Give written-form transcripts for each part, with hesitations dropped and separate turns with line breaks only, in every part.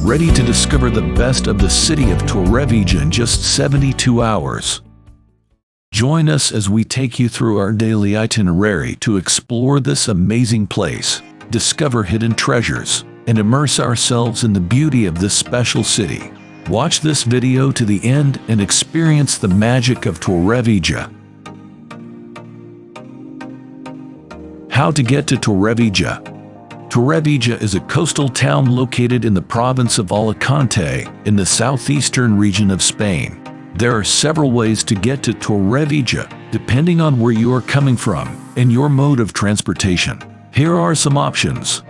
ready to discover the best of the city of Torrevieja in just 72 hours. Join us as we take you through our daily itinerary to explore this amazing place, discover hidden treasures, and immerse ourselves in the beauty of this special city. Watch this video to the end and experience the magic of Torrevieja. How to get to Torrevieja. Torrevieja is a coastal town located in the province of Alicante, in the southeastern region of Spain. There are several ways to get to Torrevieja, depending on where you are coming from and your mode of transportation. Here are some options.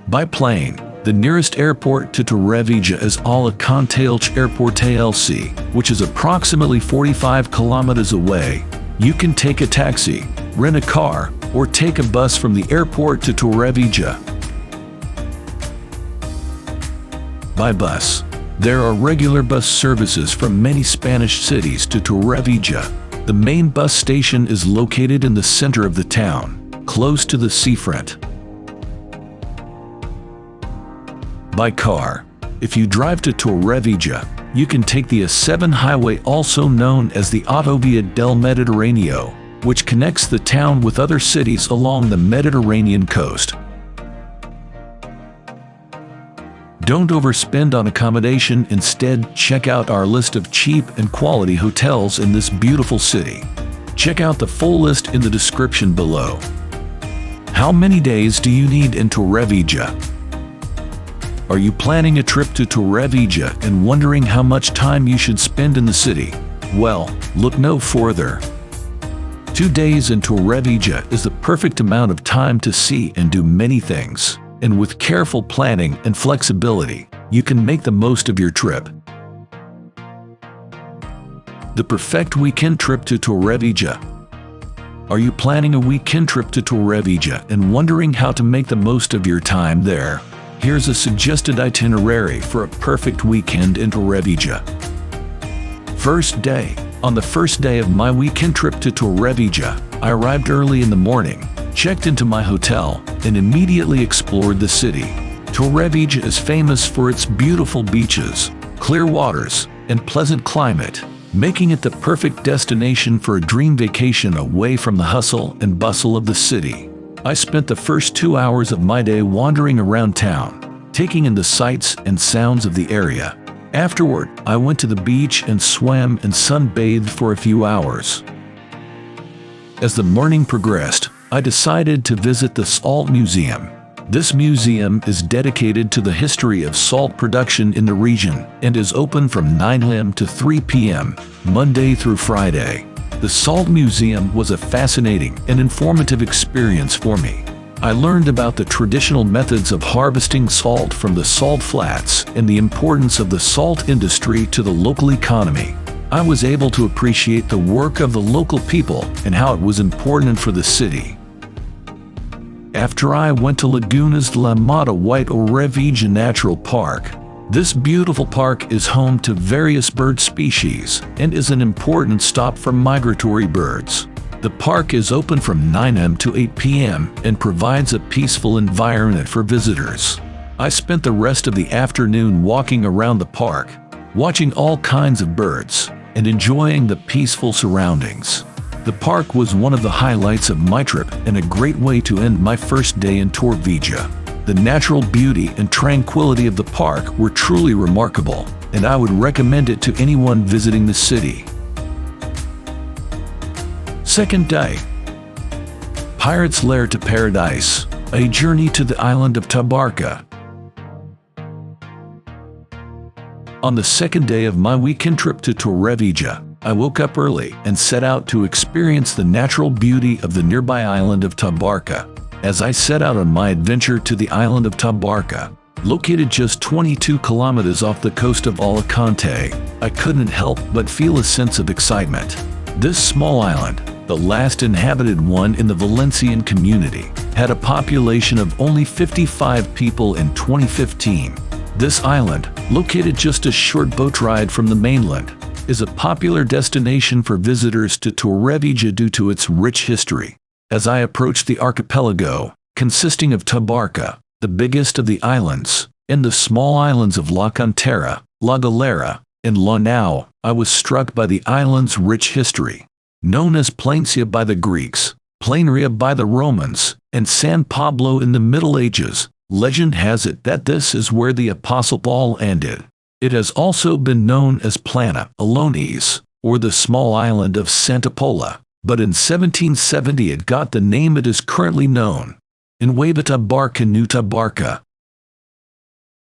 By plane. The nearest airport to Torrevieja is Alicante Airport ALC, which is approximately 45 kilometers away. You can take a taxi, rent a car, or take a bus from the airport to Torrevieja. By bus. There are regular bus services from many Spanish cities to Torrevieja. The main bus station is located in the center of the town, close to the seafront. By car. If you drive to Torrevieja, you can take the A7 highway, also known as the Autovia del Mediterráneo, which connects the town with other cities along the Mediterranean coast. Don't overspend on accommodation. Instead, check out our list of cheap and quality hotels in this beautiful city. Check out the full list in the description below. How many days do you need in Torrevieja? Are you planning a trip to Torrevieja and wondering how much time you should spend in the city? Well, look no further. 2 days in Torrevieja is the perfect amount of time to see and do many things. And with careful planning and flexibility, you can make the most of your trip. The perfect weekend trip to Torrevieja. Are you planning a weekend trip to Torrevieja and wondering how to make the most of your time there? Here's a suggested itinerary for a perfect weekend in Torrevieja. First day. On the first day of my weekend trip to Torrevieja, I arrived early in the morning, checked into my hotel, and immediately explored the city. Torrevieja is famous for its beautiful beaches, clear waters, and pleasant climate, making it the perfect destination for a dream vacation away from the hustle and bustle of the city. I spent the first 2 hours of my day wandering around town, taking in the sights and sounds of the area. Afterward, I went to the beach and swam and sunbathed for a few hours. As the morning progressed, I decided to visit the Salt Museum. This museum is dedicated to the history of salt production in the region and is open from 9 a.m. to 3 p.m., Monday through Friday. The Salt Museum was a fascinating and informative experience for me. I learned about the traditional methods of harvesting salt from the salt flats and the importance of the salt industry to the local economy. I was able to appreciate the work of the local people and how it was important for the city. After I went to Lagunas de la Mata White Torrevieja Natural Park. This beautiful park is home to various bird species and is an important stop for migratory birds. The park is open from 9 a.m. to 8 p.m. and provides a peaceful environment for visitors. I spent the rest of the afternoon walking around the park, watching all kinds of birds, and enjoying the peaceful surroundings. The park was one of the highlights of my trip and a great way to end my first day in Torrevieja. The natural beauty and tranquility of the park were truly remarkable, and I would recommend it to anyone visiting the city. Second day. Pirate's Lair to Paradise, a journey to the island of Tabarca. On the second day of my weekend trip to Torrevieja, I woke up early and set out to experience the natural beauty of the nearby island of Tabarca. As I set out on my adventure to the island of Tabarca, located just 22 kilometers off the coast of Alicante, I couldn't help but feel a sense of excitement. This small island, the last inhabited one in the Valencian community, had a population of only 55 people in 2015. This island, located just a short boat ride from the mainland, is a popular destination for visitors to Torrevieja due to its rich history. As I approached the archipelago, consisting of Tabarca, the biggest of the islands, and the small islands of La Cantera, La Galera, and La Nau. I was struck by the island's rich history. Known as Plancia by the Greeks, Planeria by the Romans, and San Pablo in the Middle Ages, legend has it that this is where the Apostle Paul ended. It has also been known as Plana Alones, or the small island of Santa Pola, but in 1770 it got the name it is currently known. Nueva Tabarca New Tabarca.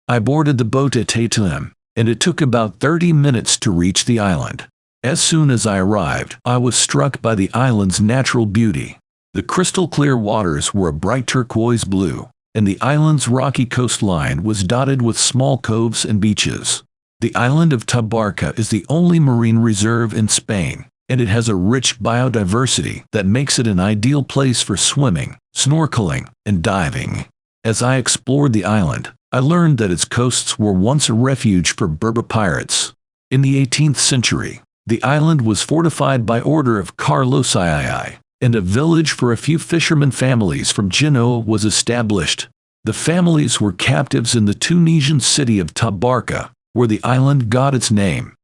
I boarded the boat at 8 a.m., and it took about 30 minutes to reach the island. As soon as I arrived, I was struck by the island's natural beauty. The crystal clear waters were a bright turquoise blue, and the island's rocky coastline was dotted with small coves and beaches. The island of Tabarca is the only marine reserve in Spain, and it has a rich biodiversity that makes it an ideal place for swimming, snorkeling, and diving. As I explored the island, I learned that its coasts were once a refuge for Berber pirates. In the 18th century, the island was fortified by order of Carlos II, and a village for a few fishermen families from Genoa was established. The families were captives in the Tunisian city of Tabarca, where the island got its name.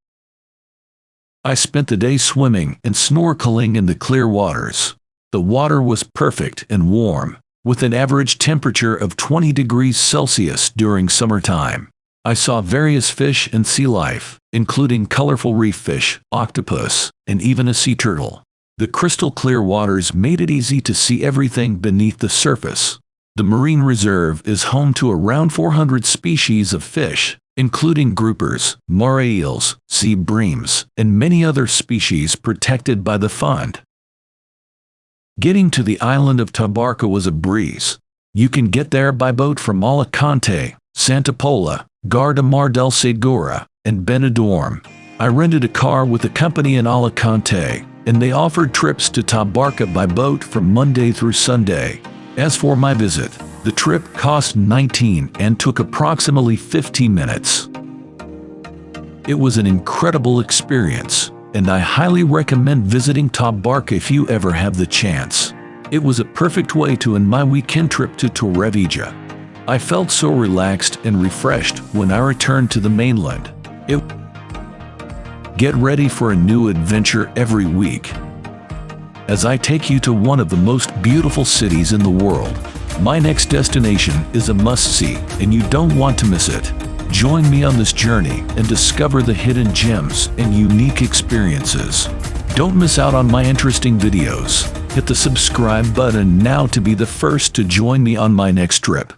I spent the day swimming and snorkeling in the clear waters. The water was perfect and warm, with an average temperature of 20 degrees Celsius during summertime. I saw various fish and sea life, including colorful reef fish, octopus, and even a sea turtle. The crystal clear waters made it easy to see everything beneath the surface. The marine reserve is home to around 400 species of fish, including groupers, moray eels, sea breams, and many other species protected by the fund. Getting to the island of Tabarca was a breeze. You can get there by boat from Alicante, Santa Pola, Garda Mar del Segura, and Benidorm. I rented a car with a company in Alicante, and they offered trips to Tabarca by boat from Monday through Sunday. As for my visit, the trip cost $19 and took approximately 15 minutes. It was an incredible experience, and I highly recommend visiting Tabarca if you ever have the chance. It was a perfect way to end my weekend trip to Torrevieja. I felt so relaxed and refreshed when I returned to the mainland. Get ready for a new adventure every week as I take you to one of the most beautiful cities in the world. My next destination is a must-see, and you don't want to miss it. Join me on this journey and discover the hidden gems and unique experiences. Don't miss out on my interesting videos. Hit the subscribe button now to be the first to join me on my next trip.